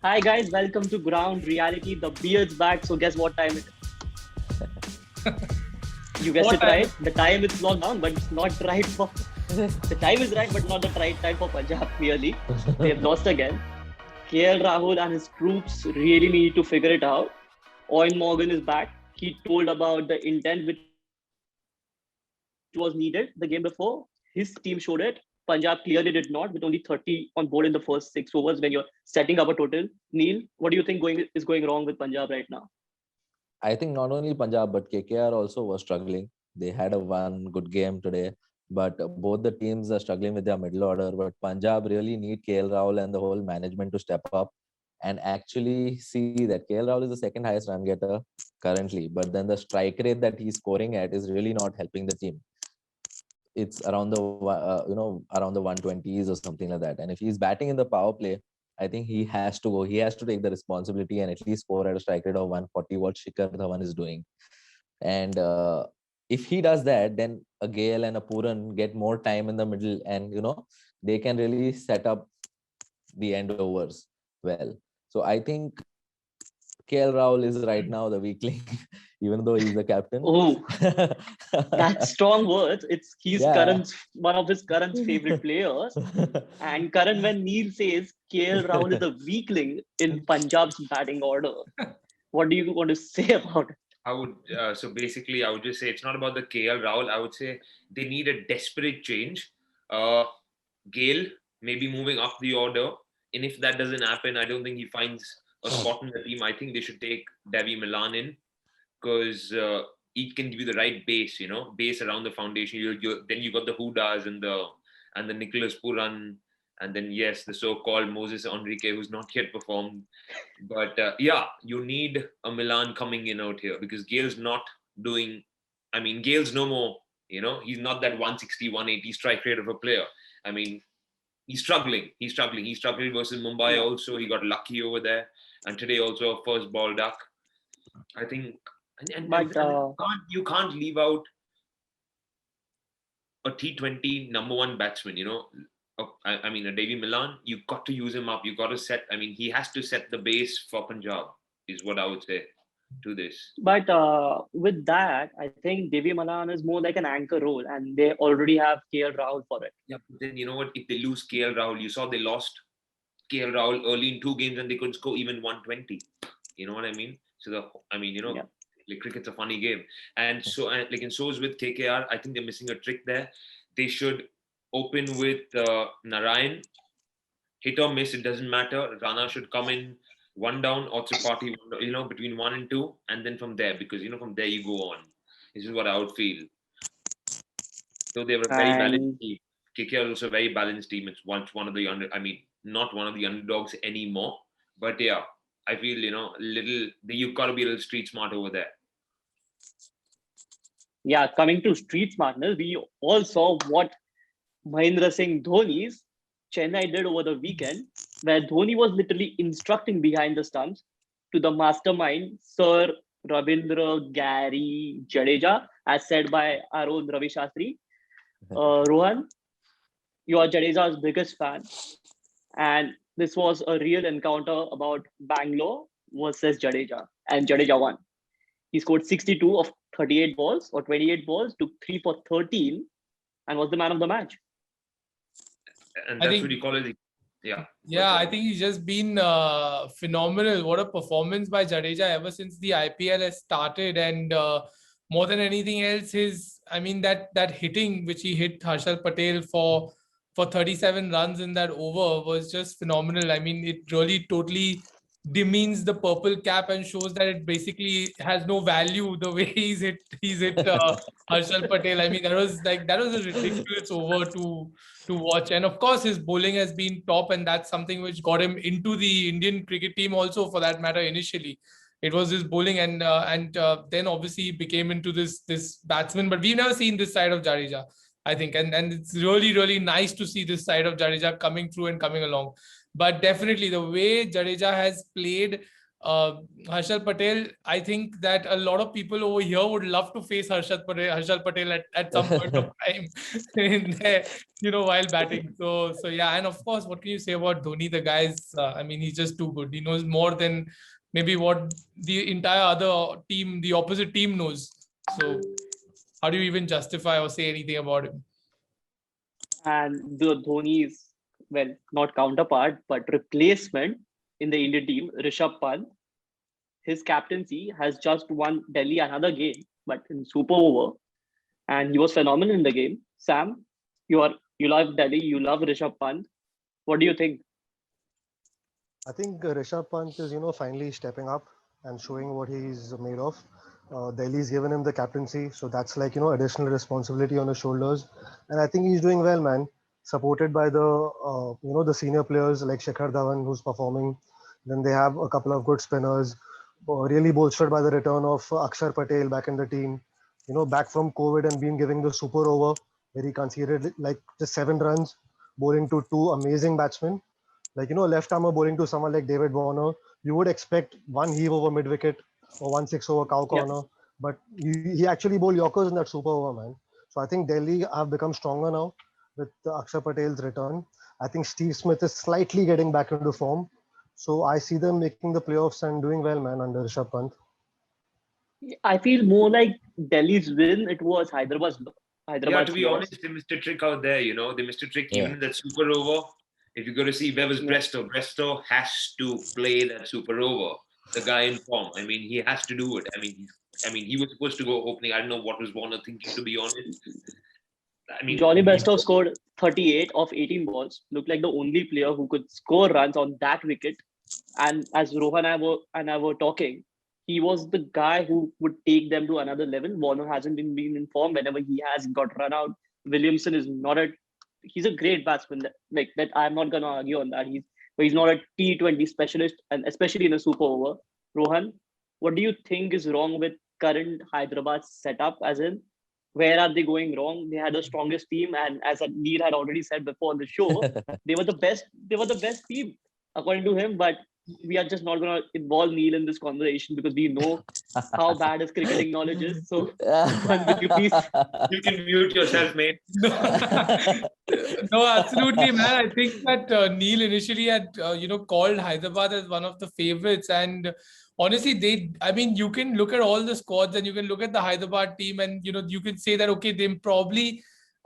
Hi guys, welcome to Ground Reality. The beard's back, so guess what time it is? You guessed What it time? right. The time is locked down, but it's not right for the time is right, but not the right time for Punjab. Clearly, they have lost again. KL Rahul and his troops really need to figure it out. Owen Morgan is back. He told about the intent which was needed the game before. His team showed it. Punjab clearly did not, with only 30 on board in the first 6 overs when you're setting up a total. Neil, what do you think is going wrong with Punjab right now? I think not only Punjab but KKR also was struggling. They had a one good game today, but both the teams are struggling with their middle order. But Punjab really need KL Rahul and the whole management to step up and actually see that KL Rahul is the second highest run getter currently, but then the strike rate that he's scoring at is really not helping the team. It's around the around the 120s or something like that. And if he's batting in the power play, I think he has to go. He has to take the responsibility and at least score at a strike rate of 140, what Shikhar Dhawan is doing. And if he does that, then a Gale and a Puran get more time in the middle, and they can really set up the end overs well. So I think KL Rahul is right now the weakling, even though he's the captain. Oh, that's strong words. It's he's Yeah. Karan's one of his Karan's favorite players. And Karan, when Neil says KL Rahul is a weakling in Punjab's batting order, what do you want to say about it? I would I would just say it's not about the KL Rahul. I would say they need a desperate change. Uh, Gale maybe moving up the order, and if that doesn't happen, I don't think he finds a spot in the team. I think they should take Devi Milan in because it can give you the right base, base around the foundation. Then you got the Hudas and the Nicholas Puran, and then yes, the so-called Moses Enrique, who's not yet performed. But yeah, you need a Milan coming in out here because Gale's not doing. I mean, Gale's no more. He's not that 160, 180 strike rate of a player. I mean, he's struggling. He's struggling. He struggled versus Mumbai Yeah. also. He got lucky over there, and today also a first ball duck. I think, and But you can't leave out a T20 number one batsman. I mean, a Davy Milan. You've got to use him up. You got to set. I mean, he has to set the base for Punjab. Is what I would say to this. with that, I think Devi Malan is more like an anchor role, and they already have KL Rahul for it. Yeah, but then you know what? If they lose KL Rahul, you saw they lost KL Rahul early in two games and they couldn't score even 120. You know what I mean? So Yeah. like cricket's a funny game, and so is with KKR. I think they're missing a trick there. They should open with Narayan, hit or miss. It doesn't matter. Rana should come in one down or Tripathi, between one and two, and then from there because from there you go on. This is what I would feel. So they were a very balanced And team. KKR is also a very balanced team. It's one of the not one of the underdogs anymore. But yeah, I feel little you've got to be a little street smart over there. yeah, coming to street smartness, we all saw what Mahendra Singh Dhoni's Chennai did over the weekend, where Dhoni was literally instructing behind the stumps to the mastermind, Sir Ravindra Gary Jadeja, as said by our own Ravi Shastri. Rohan, you are Jadeja's biggest fan, and this was a real encounter about Bangalore versus Jadeja, and Jadeja won. He scored 62 of 38 balls or 28 balls, took 3 for 13, and was the man of the match. And I that's think- what you call it. Yeah. Yeah, I think he's just been phenomenal. What a performance by Jadeja ever since the IPL has started, and more than anything else, that hitting which he hit Harshal Patel for 37 runs in that over was just phenomenal. I mean, it really totally demeans the purple cap and shows that it basically has no value the way he's hit Harshal Patel. I mean, that was a ridiculous over to watch. And of course, his bowling has been top, and that's something which got him into the Indian cricket team also, for that matter. Initially, it was his bowling, and then obviously he became into this batsman. But we've never seen this side of Jadeja, I think, and it's really really nice to see this side of Jadeja coming through and coming along. But definitely the way Jadeja has played, Harshal Patel, I think that a lot of people over here would love to face Harshal Patel at some point of time in their, while batting. So yeah, and of course, what can you say about Dhoni? The guy's, I mean, he's just too good. He knows more than maybe what the entire other team, the opposite team knows. So how do you even justify or say anything about him? And the Dhoni's, well, not counterpart, but replacement in the Indian team, Rishabh Pant, his captaincy has just won Delhi another game, but in super over, and he was phenomenal in the game. Sam, you love Delhi, you love Rishabh Pant. What do you think? I think Rishabh Pant is, finally stepping up and showing what he's made of. Delhi's given him the captaincy, so that's like, additional responsibility on his shoulders. And I think he's doing well, man. Supported by the senior players like Shikhar Dhawan, who's performing. Then they have a couple of good spinners, really bolstered by the return of Akshar Patel back in the team. Back from COVID and being giving the super over where he conceded like just 7 runs, bowling to 2 amazing batsmen. Like, left armer bowling to someone like David Warner, you would expect one heave over mid wicket or 1 6 over cow corner, but he actually bowled Yorkers in that super over, man. So I think Delhi have become stronger now with Akshar Patel's return. I think Steve Smith is slightly getting back into form. So I see them making the playoffs and doing well, man, under Rishabh Pant. I feel more like Delhi's win, it was Hyderabad's Yeah, to be loss. honest, they missed a trick out there, They missed a trick Yeah. even in that super over. If you go to see where was Bresto, Bresto has to play that super over. The guy in form. I mean, he has to do it. I mean, he was supposed to go opening. I don't know what was Warner thinking, to be honest. I mean, Johnny Bairstow scored 38 of 18 balls. Looked like the only player who could score runs on that wicket. And as Rohan and I were talking, he was the guy who would take them to another level. Warner hasn't been in form. Whenever he has got run out, Williamson is not he's a great batsman. Like that, I'm not gonna argue on that. He's not a T20 specialist, and especially in a super over. Rohan, what do you think is wrong with current Hyderabad setup? As in, where are they going wrong? They had the strongest team, and as Neil had already said before on the show, they were the best. They were the best team according to him. But we are just not going to involve Neil in this conversation because we know how bad his cricketing knowledge is. So, would you please? You can mute yourself, mate. No, absolutely, man. I think that Neil initially had, called Hyderabad as one of the favorites. And honestly, you can look at all the squads and you can look at the Hyderabad team and, you can say that, okay, they probably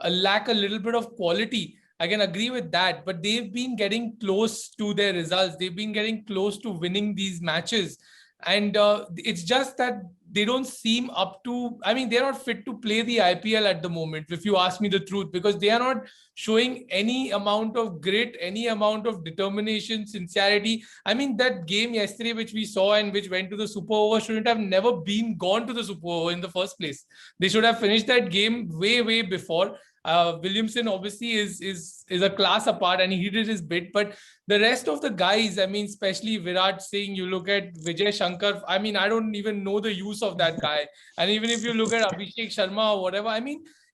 lack a little bit of quality. I can agree with that, but they've been getting close to their results. They've been getting close to winning these matches. And it's just that they don't seem up to, they're not fit to play the IPL at the moment, if you ask me the truth, because they are not showing any amount of grit, any amount of determination, sincerity. That game yesterday, which we saw and which went to the super over, shouldn't have never been gone to the super over in the first place. They should have finished that game way, way before. Williamson obviously is a class apart and he did his bit, but the rest of the guys, especially Virat Singh, you look at Vijay Shankar, I don't even know the use of that guy. And even if you look at Abhishek Sharma or whatever,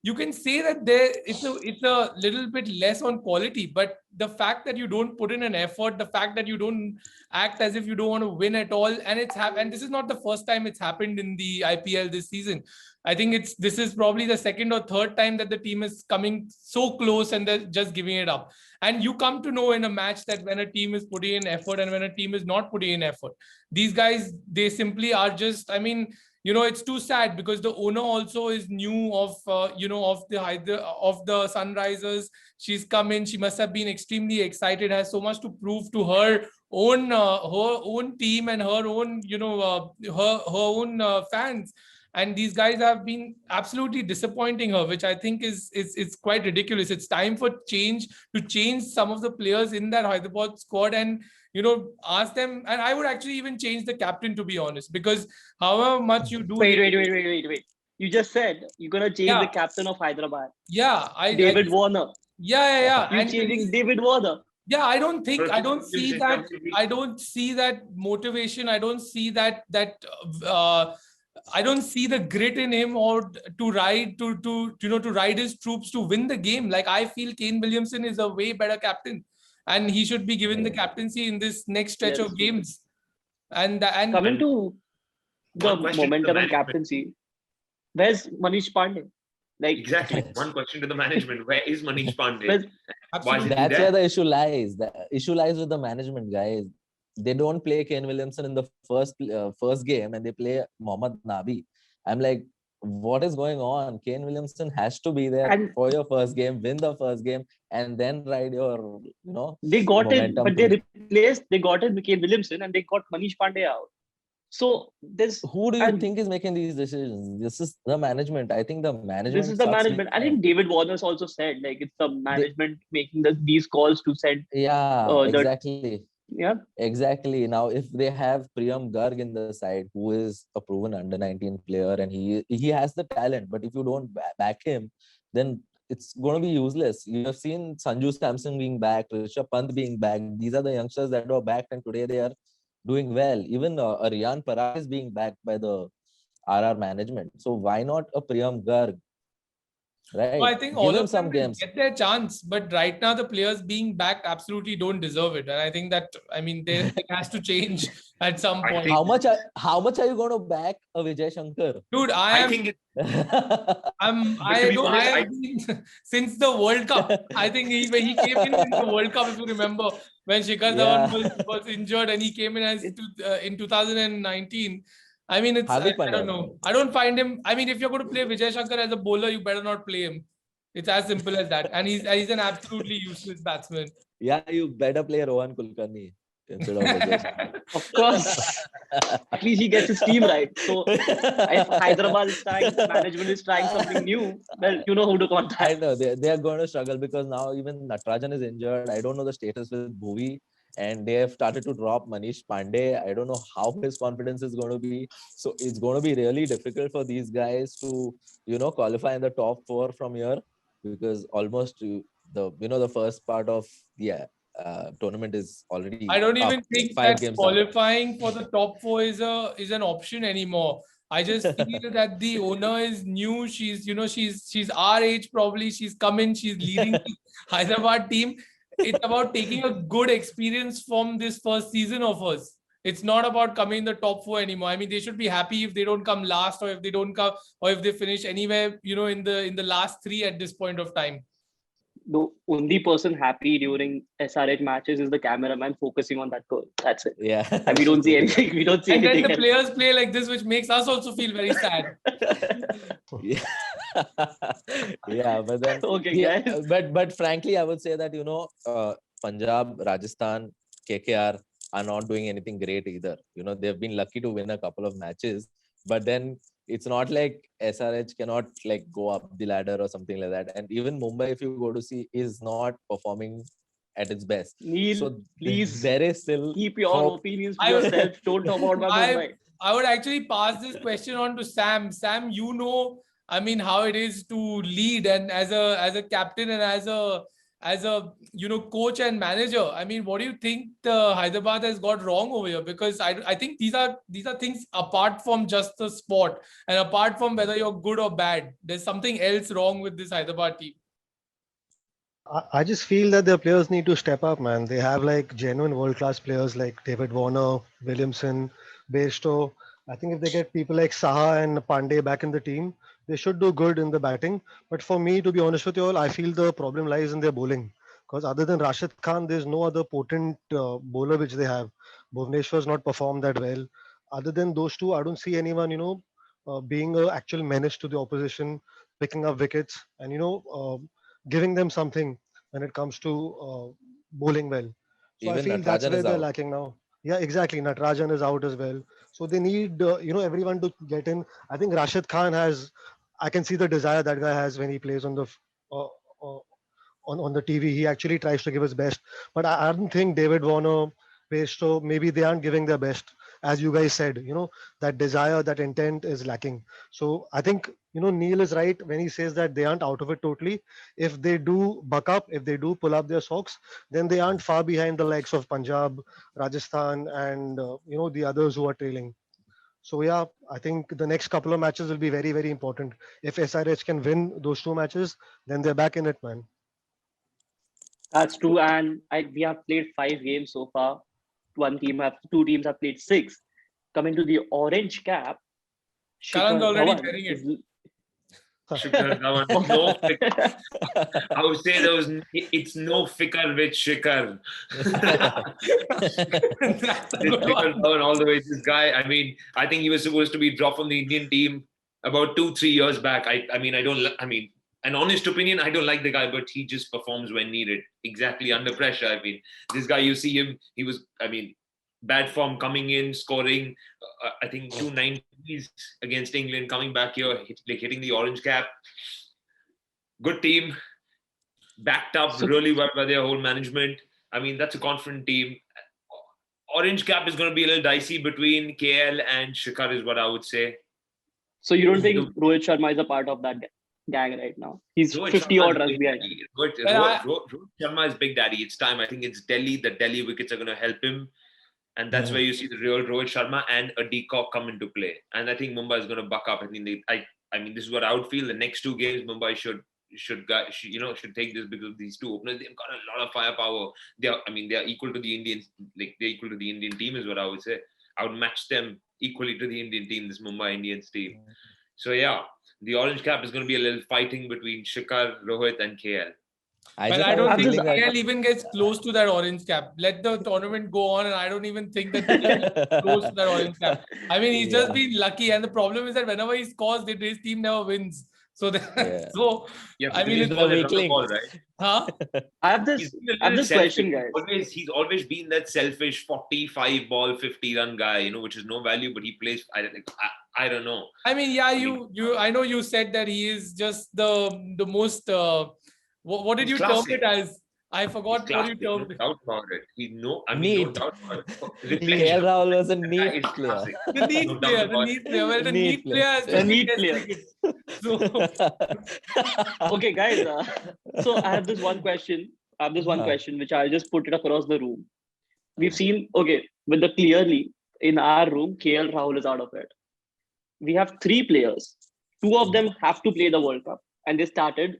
you can say that it's a little bit less on quality, but the fact that you don't put in an effort, the fact that you don't act as if you don't want to win at all, and this is not the first time it's happened in the IPL this season. I think this is probably the second or third time that the team is coming so close and they're just giving it up. And you come to know in a match that when a team is putting in effort and when a team is not putting in effort, these guys, they simply are just, it's too sad because the owner also is new of the Sunrisers. She's come in. She must have been extremely excited, has so much to prove to her own team and her own, her own fans. And these guys have been absolutely disappointing her, which I think is quite ridiculous. It's time for change, to change some of the players in that Hyderabad squad and, ask them. And I would actually even change the captain, to be honest, because however much you do. Wait. You just said you're going to change the captain of Hyderabad. Yeah. David Warner. Yeah. You're changing David Warner. Yeah, I don't see that motivation. I don't see that I don't see the grit in him or to ride his troops to win the game. Like, I feel Kane Williamson is a way better captain and he should be given the captaincy in this next stretch of games. And Coming to the One question to the momentum and management. captaincy, where's Manish Pandey? Like, Exactly. One question to the management. Where is Manish Pandey? where's, Why is absolutely. he That's there? where the issue lies. The issue lies with the management, guys. They don't play Kane Williamson in the first game, and they play Mohammad Nabi. I'm like, what is going on? Kane Williamson has to be there and for your first game, win the first game, and then ride your, they got him, momentum. but they got him Kane Williamson and they got Manish Pandey out. So there's Who do you and think is making these decisions? This is the management. I think the management. this is the sucks management. I big think time. David Warner's also said like it's the management making these calls to send Yeah, the exactly. yeah. Exactly. Now, if they have Priyam Garg in the side, who is a proven under 19 player, and he has the talent, but if you don't back him, then it's going to be useless. You have seen Sanju Samson being back, Rishabh Pant being back. These are the youngsters that were back, and today they are doing well. Even Riyan Parag is being backed by the RR management. So why not a Priyam Garg? Right? So I think Give all him of some them will games. get their chance, but right now the players being backed absolutely don't deserve it. And I think that, I mean, it has to change at some I point. think- How much are you going to back a Vijay Shankar? Dude, I think it, I be honest, have been since the World Cup. I think when he came in the World Cup, if you remember, when Shikhar Yeah. Dhawan was injured and he came in as in 2019. I mean, I Hardik don't Pandya. know. I don't find him. I mean, if you're going to play Vijay Shankar as a bowler, you better not play him. It's as simple as that. And he's an absolutely useless batsman. Yeah, you better play Rohan Kulkarni instead of Vijay Shankar. Of course. At least he gets his team right. So if Hyderabad is trying, management is trying something new, well, you know who to I contact. know they are going to struggle because now even Natarajan is injured. I don't know the status with Bhuvi, and they have started to drop Manish Pandey. I don't know how his confidence is going to be. So it's going to be really difficult for these guys to, qualify in the top 4 from here, because almost the first part of the tournament is already. I don't up, even like think 5 that games up. qualifying for the top 4 is an option anymore. I just feel that the owner is new. She's our age probably. She's come in. She's leading the Hyderabad team. It's about taking a good experience from this first season of hers. It's not about coming in the top 4 anymore. I mean, they should be happy if they don't come last, or if they don't come, or if they finish anywhere, in the last 3 at this point of time. The only person happy during SRH matches is the cameraman focusing on that goal. That's it. Yeah. And we don't see anything. We don't see And then anything the else. players play like this, which makes us also feel very sad. Yeah. Yeah, but then Okay, guys. but frankly, I would say that Punjab, Rajasthan, KKR are not doing anything great either. They've been lucky to win a couple of matches, but then it's not like SRH cannot like go up the ladder or something like that. And even Mumbai, if you go to see, is not performing at its best. Neil, So please there is still keep your hope. opinions to yourself. Don't talk about my Mumbai. I would actually pass this question on to Sam. Sam, I mean, how it is to lead and as a captain and as a coach and manager. I mean, what do you think the Hyderabad has got wrong over here? Because I think these are things apart from just the sport and apart from whether you're good or bad. There's something else wrong with this Hyderabad team. I just feel that their players need to step up, man. They have like genuine world-class players like David Warner, Williamson, Bairstow. I think if they get people like Saha and Pandey back in the team, they should do good in the batting. But for me, to be honest with you all, I feel the problem lies in their bowling. Because other than Rashid Khan, there's no other potent bowler which they have. Bhuvneshwar's not performed that well. Other than those two, I don't see anyone, being an actual menace to the opposition, picking up wickets, and giving them something when it comes to bowling well. So I Even feel that's Natarajan where is they're out. lacking now. Yeah, exactly. Natarajan is out as well. So they need, everyone to get in. I think Rashid Khan I can see the desire that guy has when he plays on the uh, uh, on the TV. He actually tries to give his best. But I don't think David Warner, Pesto, maybe they aren't giving their best. As you guys said, that desire, that intent is lacking. So I think, Neil is right when he says that they aren't out of it totally. If they do buck up, if they do pull up their socks, then they aren't far behind the likes of Punjab, Rajasthan, and, the others who are trailing. So yeah, I think the next couple of matches will be very, very important. If SRH can win those 2 matches, then they're back in it, man. That's true. And we have played 5 games so far. two teams have played 6. Coming to the orange cap, Karan's Shikhar already Dhawan wearing it. is Shikhar Dhawan, no Fikar. I would say it's no Fikar with Shikhar. That's a This good Shikhar one. Dhawan all the way. This guy, I mean, I think he was supposed to be dropped from the Indian team about 2-3 years back. I mean, an honest opinion, I don't like the guy, but he just performs when needed. Exactly under pressure. I mean, this guy, you see him, he was, I mean, bad form coming in, scoring, I think 290s against England, coming back here, hitting the orange cap. Good team, backed up So- really well by their whole management. I mean, that's a confident team. Orange cap is going to be a little dicey between KL and Shikhar, is what I would say. so you don't think Rohit Sharma is a part of that gang right now? He's Rohit 50 Sharma odd is runs Big behind. Daddy. Well, Rohit Sharma is Big Daddy. It's time. I think it's Delhi. The Delhi wickets are going to help him. And that's where you see the real Rohit Sharma and a Deacock come into play. And I think Mumbai is going to buck up. I mean, this is what I would feel. The next 2 games, Mumbai should take this because these 2 openers, they've got a lot of firepower. They're equal to the Indians. Like, they're equal to the Indian team is what I would say. I would match them equally to the Indian team, this Mumbai Indians team. So yeah, the orange cap is going to be a little fighting between Shikhar, Rohit, and KL. But just I have a don't think feeling that- KL even gets close to that orange cap. Let the tournament go on, and I don't even think that KL gets close to that orange cap. I mean, he's just Yeah. been lucky, and the problem is that whenever he scores, his team never wins. So, Yeah. so Yeah, I mean, he's it's a ball, weakling. ball, right? huh? I have He's this been a I have little this question, selfish. guys. He's always been that selfish 45 ball, 50 run guy, which is no value, but he plays. I don't know. I mean, yeah, mean- I know you said that he is just the most. What did He's you classy. term it as? I forgot He's what you classy, no termed it. doubt about it. No Neat. doubt about it. KL Reflection. Rahul was a That guy neat is player. classy. The neat No doubt player, the about neat player. Well, the Neat neat player. player has The been neat Test player. cricket. So, Okay, guys. So I have this one question. Which I'll just put it across the room. We've seen, okay, clearly in our room, KL Rahul is out of it. We have 3 players. 2 of them have to play the World Cup, and they started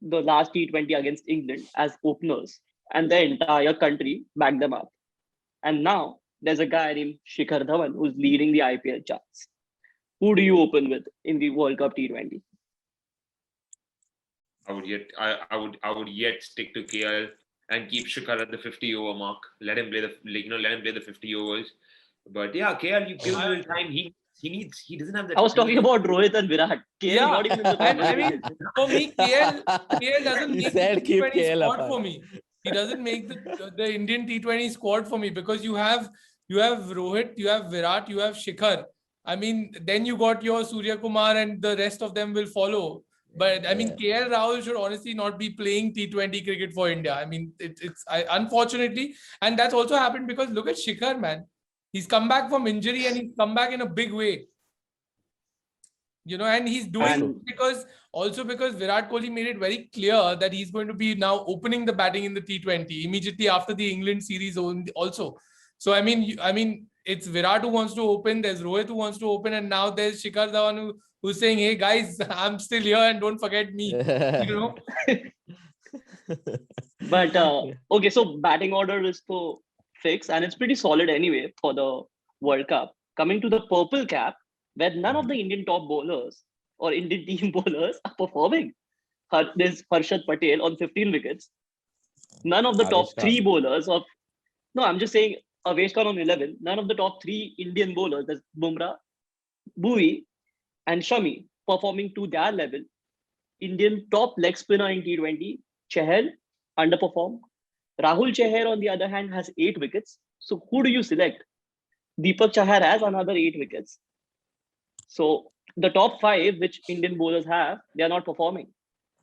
the last T20 against England as openers, and the entire country backed them up. And now there's a guy named Shikhar Dhawan who's leading the IPL charts. Who do you open with in the World Cup T20? I would yet stick to KL and keep Shikhar at the 50 over mark. Let him play the 50 overs. But yeah, KL, you give him a little time. He doesn't have that. I was talking about Rohit and Virat. KL Yeah, not even in the and I conversation. mean, for me, KL doesn't He make said the keep T20 KL squad apart. for me. He doesn't make the Indian T20 squad for me because you have Rohit, you have Virat, you have Shikhar. I mean, then you got your Surya Kumar and the rest of them will follow. But I mean, KL Rahul should honestly not be playing T20 cricket for India. I mean, unfortunately, and that's also happened because look at Shikhar, man. He's come back from injury and he's come back in a big way. And he's doing because Virat Kohli made it very clear that he's going to be now opening the batting in the T20 immediately after the England series also. So I mean, it's Virat who wants to open, there's Rohit who wants to open, and now there's Shikhar Dhawan who's saying, "Hey guys, I'm still here and don't forget me." But okay, so batting order is so fixed and it's pretty solid anyway for the World Cup. Coming to the purple cap, where none of the Indian top bowlers or Indian team bowlers are performing. There's Harshad Patel on 15 wickets. None of the top Avesh 3 Khan. bowlers I'm just saying Avesh Khan on 11. None of the top 3 Indian bowlers, there's Bumrah, Bhuvi, and Shami, performing to their level. Indian top leg spinner in T20, Chahal, underperformed. Rahul Chahar, on the other hand, has 8 wickets. So who do you select? Deepak Chahar has another 8 wickets. So the top 5 which Indian bowlers have, they are not performing.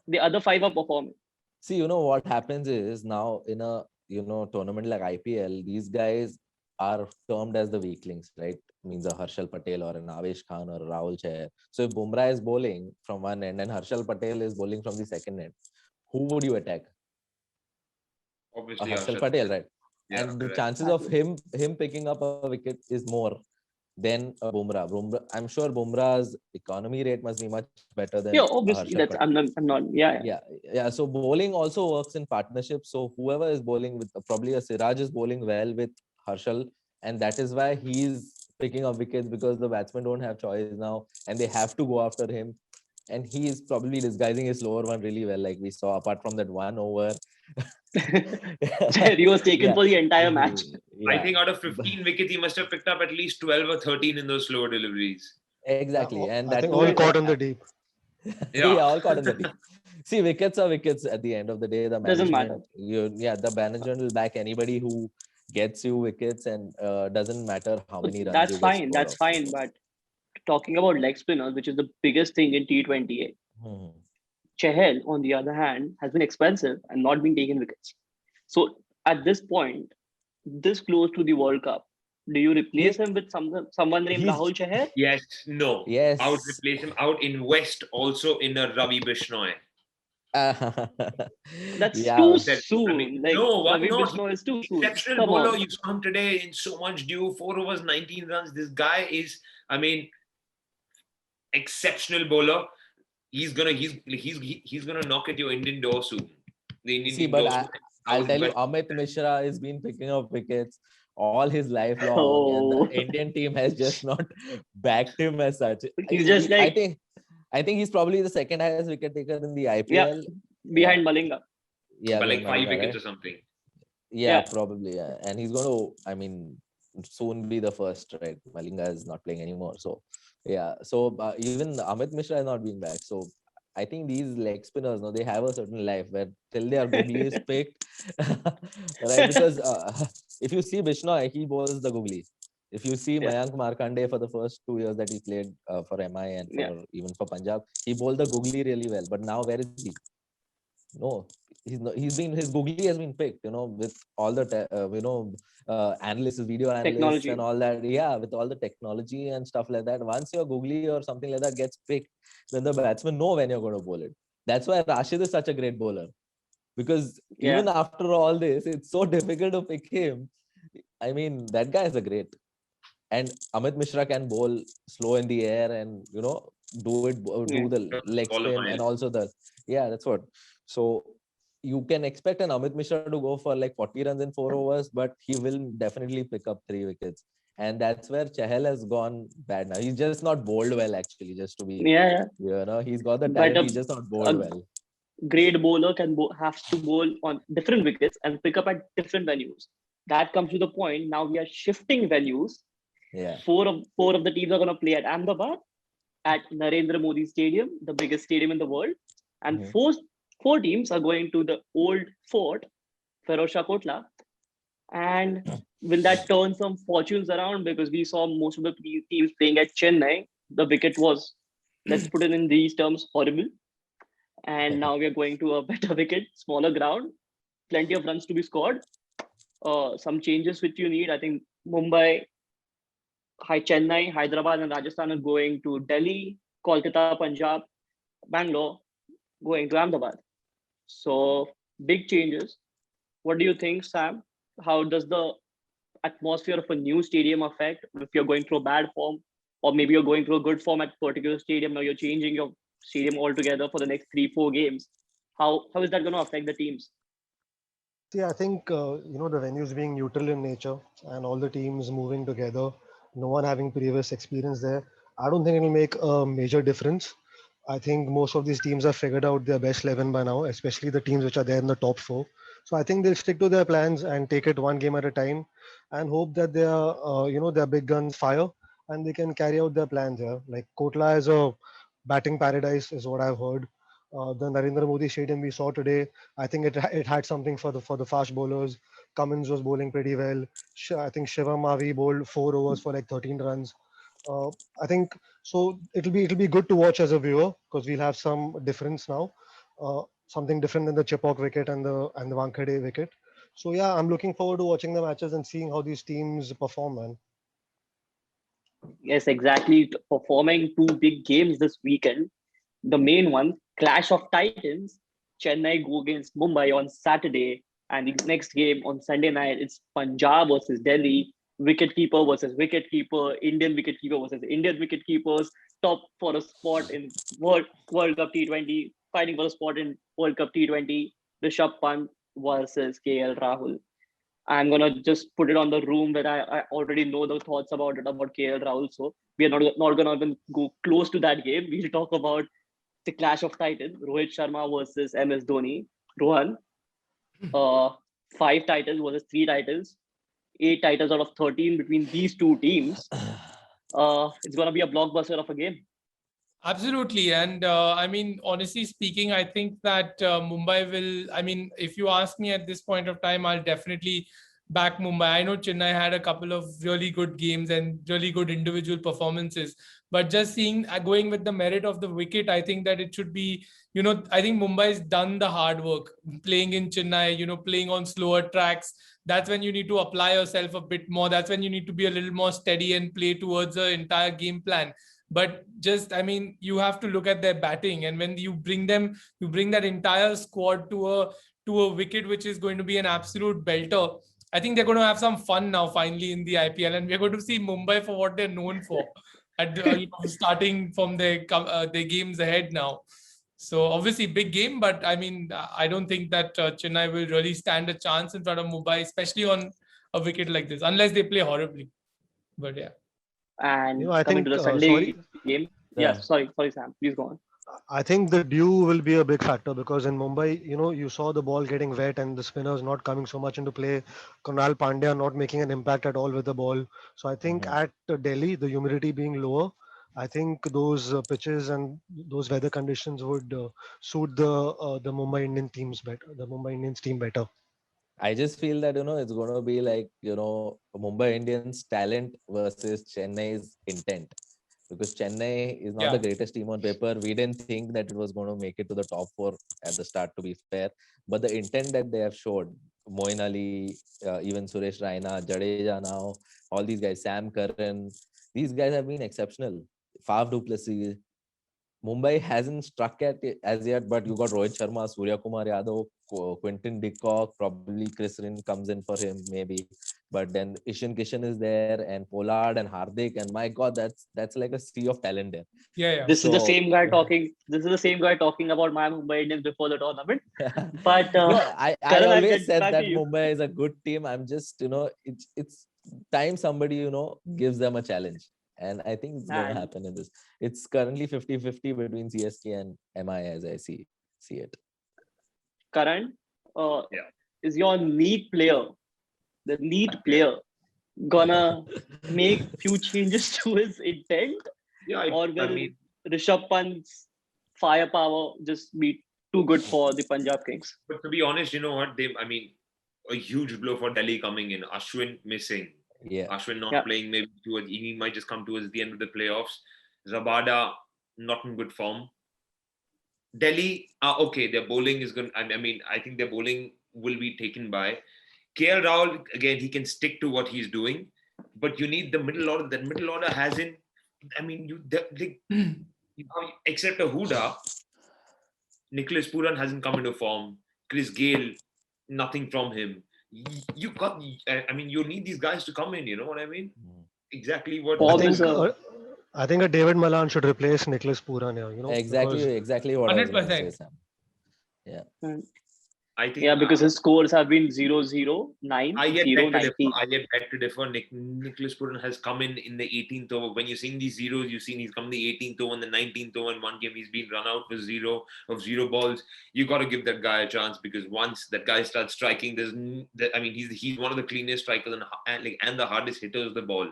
The other 5 are performing. See, what happens is now in a tournament like IPL, these guys are termed as the weaklings, right? Means a Harshal Patel or an Avesh Khan or a Rahul Chahar. So if Bumrah is bowling from one end and Harshal Patel is bowling from the second end, who would you attack? Obviously, Harshal Patel, right? Yeah, And the correct. chances of him picking up a wicket is more than a Bumrah. I'm sure Bumrah's economy rate must be much better than Yeah, obviously. Harshal That's Patel. I'm not. Yeah. Yeah. So bowling also works in partnership. So whoever is bowling with probably a Siraj is bowling well with Harshal, and that is why he's picking up wickets, because the batsmen don't have choice now and they have to go after him. And he is probably disguising his slower one really well, like we saw, apart from that 1 over. He was taken Yeah. for the entire match. I Yeah. think out of 15 wickets, he must have picked up at least 12 or 13 in those slower deliveries. Exactly. And I that think too, all caught in the deep. yeah, all caught in the deep. See, wickets are wickets at the end of the day. The Doesn't matter. the management will back anybody who gets you wickets, and doesn't matter how many runs That's you get fine. scored That's off. fine. But talking about leg spinners, which is the biggest thing in T20A, Hmm. Chahal, on the other hand, has been expensive and not been taking wickets. So at this point, this close to the World Cup, do you replace him with someone named He's Rahul Chahar? Yes, no. I would yes. replace him. I would invest also in a Ravi Bishnoi. That's Yeah. too That, I mean, soon. Like no, why Ravi not? Bishnoi is too He's soon. exceptional Come bowler. on. You saw him today in so much due, 4 overs, 19 runs. This guy is, I mean, exceptional bowler. He's gonna knock at your Indian door soon. The Indian See, team but door soon. I I'll would tell you, invest. Amit Mishra has been picking up wickets all his life long, and the Oh, Indian team has just not backed him as such. he's just like, I think he's probably the second highest wicket taker in the yeah, IPL. Yeah, behind Malinga. yeah, But behind like 5 Malinga, wickets right? or something. Yeah, Yeah. probably. Yeah, and he's going to, I mean, soon be the first, right? Malinga is not playing anymore, so yeah. So even Amit Mishra is not being back. So I think these leg spinners, no, they have a certain life where till their googly is picked, right? Because if you see Bishnoi, he bowls the googly. If you see Yeah. Mayank Markande for the first 2 years that he played for MI and Yeah. for even for Punjab, he bowled the googly really well. But now where is he? No, he's not, he's been, his googly has been picked, with all the analysts, video analysts and Technology. all that. Yeah, with all the technology and stuff like that. Once your googly or something like that gets picked, then the batsmen know when you're going to bowl it. That's why Rashid is such a great bowler, because Yeah. even after all this, it's so difficult to pick him. I mean, that guy is a great. And Amit Mishra can bowl slow in the air and do Yeah. the leg Ball a spin, mile. and also that's what. So you can expect an Amit Mishra to go for like 40 runs in 4 overs, but he will definitely pick up 3 wickets. And that's where Chahal has gone bad now. He's just not bowled well, actually, just to be, Yeah. he's got the But talent, he's just not bowled a well. great bowler has to bowl on different wickets and pick up at different venues. That comes to the point. Now we are shifting venues. Yeah. Four of the teams are going to play at Ahmedabad, at Narendra Modi Stadium, the biggest stadium in the world, and Mhm. four teams are going to the old fort, Ferozshah Kotla. And will that turn some fortunes around? Because we saw most of the teams playing at Chennai. The wicket was, let's put it in these terms, horrible. And now we are going to a better wicket, smaller ground, plenty of runs to be scored. Some changes which you need. I think Mumbai, Chennai, Hyderabad, and Rajasthan are going to Delhi, Kolkata, Punjab, Bangalore, going to Ahmedabad. So big changes. What do you think, Sam? How does the atmosphere of a new stadium affect if you're going through a bad form, or maybe you're going through a good form at particular stadium? Now you're changing your stadium altogether for the next 3-4 games. How is that going to affect the teams? See, I think the venues being neutral in nature and all the teams moving together, no one having previous experience there. I don't think it will make a major difference. I think most of these teams have figured out their best 11 by now, especially the teams which are there in the top four. So I think they'll stick to their plans and take it one game at a time, and hope that their big guns fire and they can carry out their plans here. Like Kotla is a batting paradise, is what I've heard. The Narendra Modi Stadium we saw today, I think it had something for the fast bowlers. Cummins was bowling pretty well. I think Shivam Mavi bowled 4 overs for like 13 runs. Uh, I think so. It'll be good to watch as a viewer because we'll have some difference now, something different than the Chipok wicket and the Wankhede wicket. So yeah, I'm looking forward to watching the matches and seeing how these teams perform, man. Yes, exactly. Performing two big games this weekend. The main one, Clash of Titans. Chennai go against Mumbai on Saturday, and the next game on Sunday night, it's Punjab versus Delhi. Wicketkeeper versus wicketkeeper, Indian wicketkeeper versus Indian wicketkeepers, top for a spot in World Cup T20, fighting for a spot in World Cup T20. Rishabh Pant versus KL Rahul. I'm gonna just put it on the room where I already know the thoughts about it about KL Rahul. So we are not gonna even go close to that game. We'll talk about the clash of titans: Rohit Sharma versus MS Dhoni. Rohan, uh, 5 titles versus 3 titles, 8 titles out of 13 between these two teams. It's gonna be a blockbuster of a game. Absolutely. And I mean, honestly speaking, I think that Mumbai will, I mean, if you ask me at this point of time, I'll definitely back Mumbai. I know Chennai had a couple of really good games and really good individual performances, but just seeing, going with the merit of the wicket, I think that it should be, I think Mumbai's done the hard work playing in Chennai, playing on slower tracks. That's when you need to apply yourself a bit more. That's when you need to be a little more steady and play towards the entire game plan. But just, I mean, you have to look at their batting, and when you bring that entire squad to a wicket which is going to be an absolute belter. I think they're going to have some fun now finally in the IPL, and we're going to see Mumbai for what they're known for at starting from their games ahead now. So obviously big game, but I mean, I don't think that Chennai will really stand a chance in front of Mumbai, especially on a wicket like this, unless they play horribly. But yeah. And I coming think, to the Sunday sorry, game, Yeah. sorry, Sam, please go on. I think the dew will be a big factor because in Mumbai, you saw the ball getting wet and the spinners not coming so much into play. Kunal Pandya not making an impact at all with the ball. So I think Mhm. at Delhi, the humidity being lower, I think those pitches and those weather conditions would suit the Mumbai Indian teams better, the Mumbai Indians team better. I just feel that it's going to be like Mumbai Indians talent versus Chennai's intent, because Chennai is not the Yeah. greatest team on paper. We didn't think that it was going to make it to the top four at the start, to be fair. But the intent that they have showed, Moin Ali, even Suresh Raina, Jadeja now, all these guys, Sam Curran, these guys have been exceptional. Faf du Plessis. Mumbai hasn't struck at it as yet, but you got Rohit Sharma, Surya Kumar Yadav, Quinton de Kock, probably Chris Rin comes in for him, maybe. But then Ishan Kishan is there, and Pollard and Hardik, and my God, that's like a sea of talent there. Yeah, yeah. This is the So same guy talking. This is the same guy talking about my Mumbai Indians before the tournament. But no, I Karan, I'll always get said back that to you. Mumbai is a good team. I'm just it's time somebody gives them a challenge. And I think it's going to And happen in this. It's currently 50-50 between CSK and MI as I see it. Karan, uh, Yeah. is your neat player, the neat player, gonna make few changes to his intent, Yeah, or I will mean, Rishabh Pant's firepower just be too good for the Punjab Kings? but to be honest, you know what? I mean, a huge blow for Delhi coming in. Ashwin missing. Yeah. Ashwin not Yeah. playing, maybe he might just come towards the end of the playoffs. Rabada not in good form. Delhi, okay, their bowling is going. I mean, I think their bowling will be taken by KL Rahul. Again, he can stick to what he's doing, but you need the middle order. The middle order hasn't. I mean, except a Huda, Nicholas Puran hasn't come into form. Chris Gale, nothing from him. You got. I mean, you need these guys to come in. You know what I mean? Exactly what. Form I is think a I think a David Malan should replace Nicholas Puran here. Exactly what I was going to say, 100%. Sam. Yeah. I think. yeah, because his scores have been 0-0, 9, I yet 0, beg to 90. differ. I yet beg to differ. Nicholas Puran has come in the 18th over. When you're seeing these zeros, you've seen he's come the 18th over and the 19th over in one game. He's been run out for zero balls. You got to give that guy a chance, because once that guy starts striking, I mean, he's one of the cleanest strikers and the hardest hitters of the ball.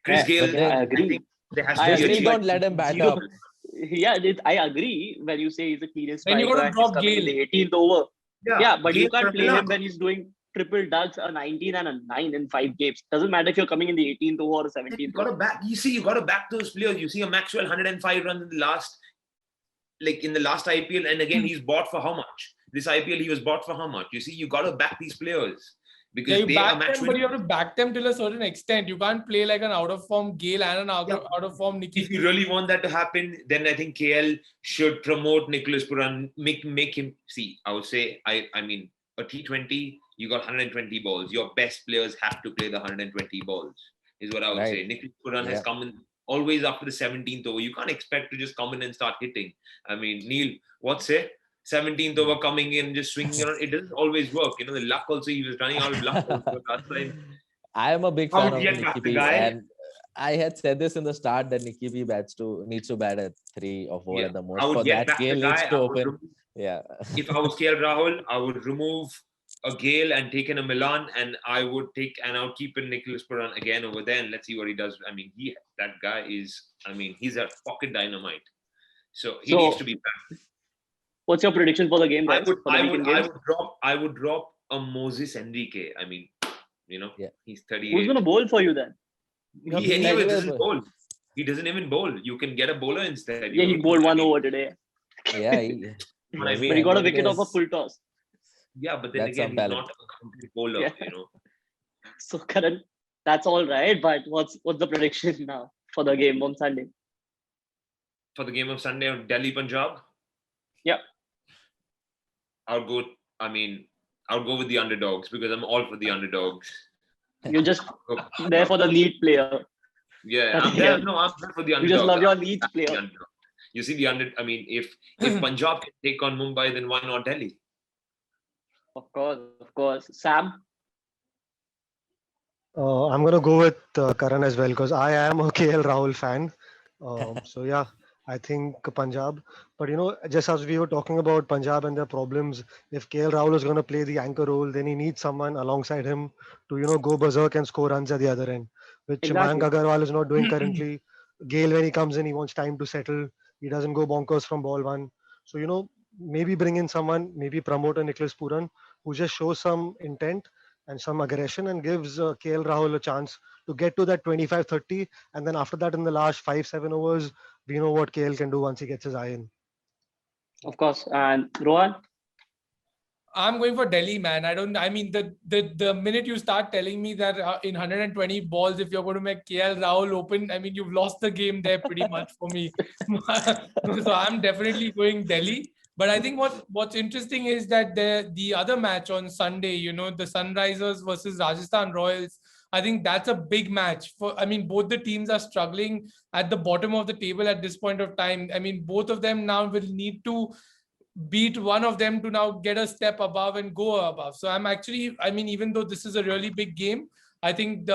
Chris Yeah, Gale, I then- agree. think there has I to be a agree, Still change. don't let him bat zero- up. Yeah, I agree when you say he's the cleanest Then you striker gotta and he's drop coming in Gale. the 18th over. Yeah, but you Gale can't for play luck. him when he's doing triple duds, a 19 and a 9 in 5 games. Doesn't matter if you're coming in the 18th over or 17th. You got to back. You got to back those players. You see a Maxwell 105 runs in the last IPL, and again he's bought for how much? This IPL he was bought for how much? You see, you got to back these players because Yeah, you they are back match them, but winners. you have to back them till a certain extent. You can't play like an out of form Gale and an out of form Nikki. If you really want that to happen, then I think KL should promote Nicholas Puran, make him see. I would say, I mean, a T20, you got 120 balls. Your best players have to play the 120 balls, is what I would say. Right. Nicholas Puran has Yeah. come in always after the 17th over. You can't expect to just come in and start hitting. I mean, Neil, what say? 17th over coming in, just swinging around. It doesn't always work. You know, the luck also, he was running out of luck also last time. I am a big How fan would of you get back Nicky the P, guy? and I had said this in the start that Nicky P needs to bat at 3 or 4 Yeah, at the most. I would For get that, back the Gale needs guy. to I would open. remove- Yeah. If I was KL Rahul, I would remove a Gale and take in a Milan, and I would keep in Nicholas Puran again over there, and let's see what he does. I mean, that guy is, I mean, he's a pocket dynamite. So he needs to be back. What's your prediction for the game, guys? For the weekend games? I would drop a Moses Enrique. I mean, you know, Yeah. he's 38. Who's going to bowl for you then? He anyway Regular doesn't bowl. bowl. He doesn't even bowl. You can get a bowler instead. Yeah, he bowled one over today. Yeah. What I mean. But he got a It wicket off a is- full toss. Yeah, but then That's again, some he's talent. not a complete bowler, Yeah. you know. So Karan, that's all right. But what's the prediction now for the game on Sunday? For the game of Sunday on Delhi Punjab? Yeah. I would go with the underdogs because I'm all for the underdogs. You're just So, there for the lead player. yeah, I I'm think, there. yeah. No, I'm there for the You underdogs. just love your I'm lead the player. underdog. You see if Punjab can take on Mumbai, then why not Delhi? Of course. Sam? I'm going to go with Karan as well because I am a KL Rahul fan. So yeah, I think Punjab. But just as we were talking about Punjab and their problems, if KL Rahul is going to play the anchor role, then he needs someone alongside him to go berserk and score runs at the other end, which Exactly. Mayank Agarwal is not doing currently. Gale, when he comes in, he wants time to settle. He doesn't go bonkers from ball one. So maybe bring in someone, maybe promote a Nicholas Puran who just shows some intent and some aggression and gives KL Rahul a chance to get to that 25-30. And then after that, in the last 5-7 overs, we know what KL can do once he gets his eye in. Of course. And Rohan? I'm going for Delhi, man. I mean, the minute you start telling me that in 120 balls, if you're going to make KL Rahul open, I mean, you've lost the game there pretty much for me. So I'm definitely going Delhi. But I think what's interesting is that the other match on Sunday, the Sunrisers versus Rajasthan Royals, I think that's a big match. Both the teams are struggling at the bottom of the table at this point of time. I mean, both of them now will need to beat one of them to now get a step above and go above. So even though this is a really big game, I think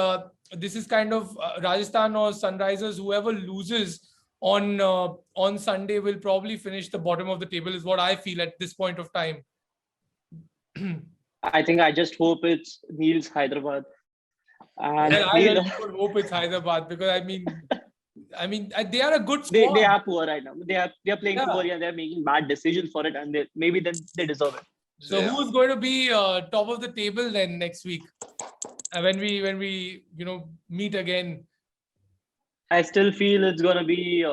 this is kind of Rajasthan or Sunrisers, whoever loses on Sunday will probably finish the bottom of the table is what I feel at this point of time. I think I just hope it's Neil's Hyderabad. And Well, I Neil, really would hope it's Hyderabad because they are a good they squad. are poor right now. They are playing poorly and they're making bad decisions for it, and maybe then they deserve it. So who's going to be top of the table then next week when we meet again? I still feel it's gonna be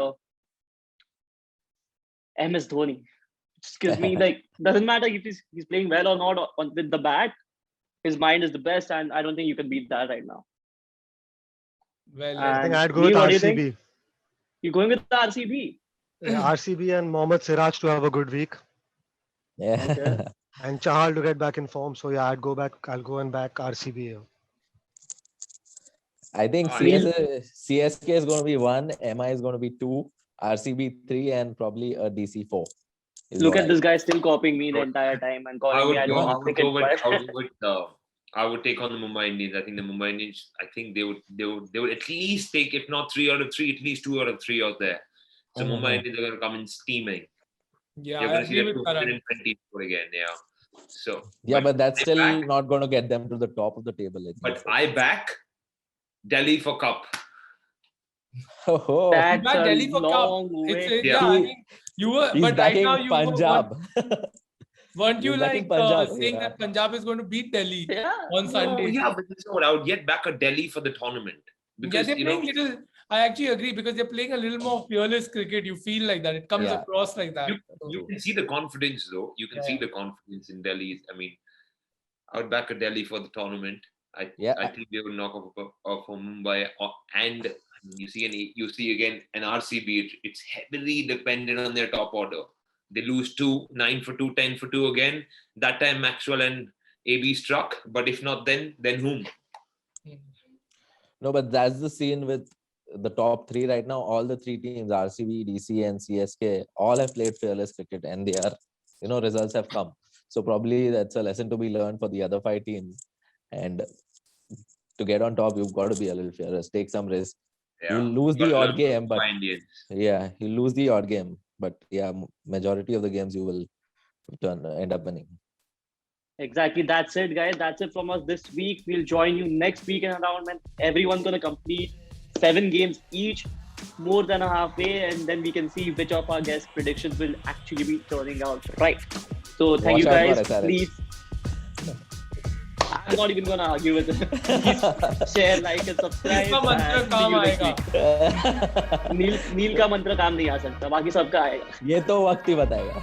MS Dhoni. Just gives me doesn't matter if he's playing well or not with the bat. His mind is the best, and I don't think you can beat that right now. Well, I think And I'd go with Neil, what do you think? RCB. You're going with the RCB. Yeah, RCB and Mohammad Siraj to have a good week. Yeah. Okay. And Chahal to get back in form. So yeah, I'll go and back RCB here. I think Neil? CSK is going to be 1, MI is going to be 2, RCB 3, and probably a DC 4. Look at this guy still copying me the entire time and calling me. I don't know cricket. I would take on the Mumbai Indians. I think the Mumbai Indians. I think they would at least take, if not 3 out of 3, at least 2 out of 3 out there. So Mumbai Indians are going to come in steaming. yeah, You're I going to see agree that with Karan. 220 score again. Yeah. So but that's I still back- not going to get them to the top of the table. But I back Delhi for cup. Oh, That's Back a Delhi for cup. long way. Yeah. I think you were, he's but right backing now you Punjab. weren't you He's like backing Punjab, saying yeah. that Punjab is going to beat Delhi Yeah. on Sunday? Yeah, but that's not what I would get back a Delhi for the tournament. Yeah, Because they're playing little. I actually agree because they're playing a little more fearless cricket. You feel like that. It comes Yeah. across like that. you can see the confidence though. You can see the confidence in Delhi. I mean, I would back a Delhi for the tournament. I think they would knock off Mumbai, and you see again an RCB. It's heavily dependent on their top order. They lose 2, 9 for 2, 10 for 2 again. That time Maxwell and AB struck, but if not, then whom? No, but that's the scene with the top 3 right now. All the 3 teams, RCB, DC, and CSK, all have played fearless cricket, and they are results have come. So probably that's a lesson to be learned for the other 5 teams. And to get on top, you've got to be a little fearless, take some risk. Yeah. You'll lose But the learn odd game, but by Indians. yeah, you'll lose the odd game. But yeah, majority of the games you will end up winning. Exactly. That's it, guys. That's it from us this week. We'll join you next week in around when everyone's going to complete 7 games each, more than a halfway, and then we can see which of our guest predictions will actually be turning out right. So thank you Watch out guys. for SRH. Please. I'm not even going to argue with it. Please share, like, and subscribe. इसका मंत्र and see काम you next आएगा. week. नील का मंत्र काम नहीं आ सकता, बाकी सबका आएगा. ये तो वक्त ही बताएगा.